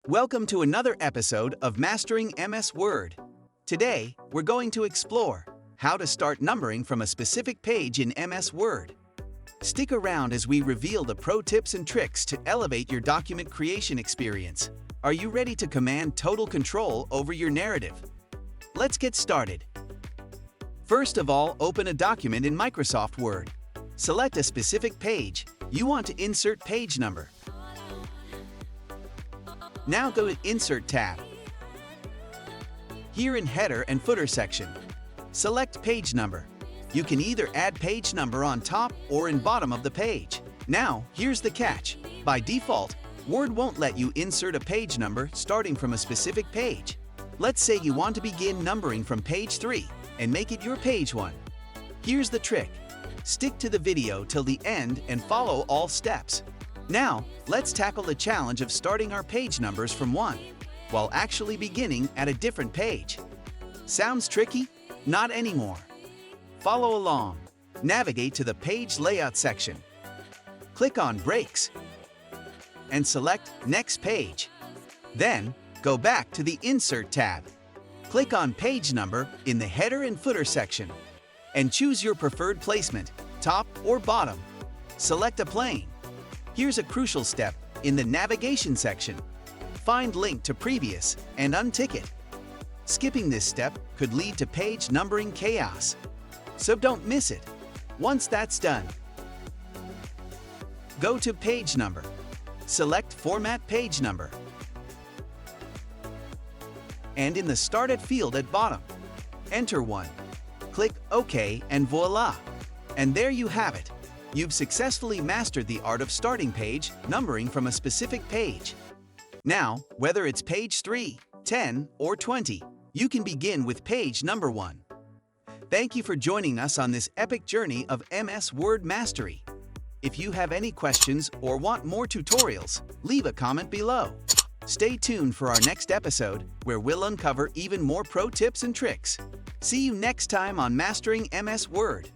Welcome to another episode of Mastering MS Word. Today, we're going to explore how to start numbering from a specific page in MS Word. Stick around as we reveal the pro tips and tricks to elevate your document creation experience. Are you ready to command total control over your narrative? Let's get started. First of all, open a document in Microsoft Word. Select a specific page. You want to insert page number. Now go to Insert tab. Here in Header and Footer section, select Page Number. You can either add page number on top or in bottom of the page. Now, here's the catch. By default, Word won't let you insert a page number starting from a specific page. Let's say you want to begin numbering from page 3 and make it your page 1. Here's the trick. Stick to the video till the end and follow all steps. Now, let's tackle the challenge of starting our page numbers from 1, while actually beginning at a different page. Sounds tricky? Not anymore. Follow along. Navigate to the Page Layout section. Click on Breaks and select Next Page. Then, go back to the Insert tab. Click on Page Number in the Header and Footer section and choose your preferred placement, top or bottom. Select a plane. Here's a crucial step in the Navigation section. Find Link to Previous and untick it. Skipping this step could lead to page numbering chaos, so don't miss it. Once that's done, go to Page Number. Select Format Page Number. And in the Start At field at bottom, enter 1. Click OK and voila! And there you have it. You've successfully mastered the art of starting page numbering from a specific page. Now, whether it's page 3, 10, or 20, you can begin with page number 1. Thank you for joining us on this epic journey of MS Word mastery. If you have any questions or want more tutorials, leave a comment below. Stay tuned for our next episode, where we'll uncover even more pro tips and tricks. See you next time on Mastering MS Word.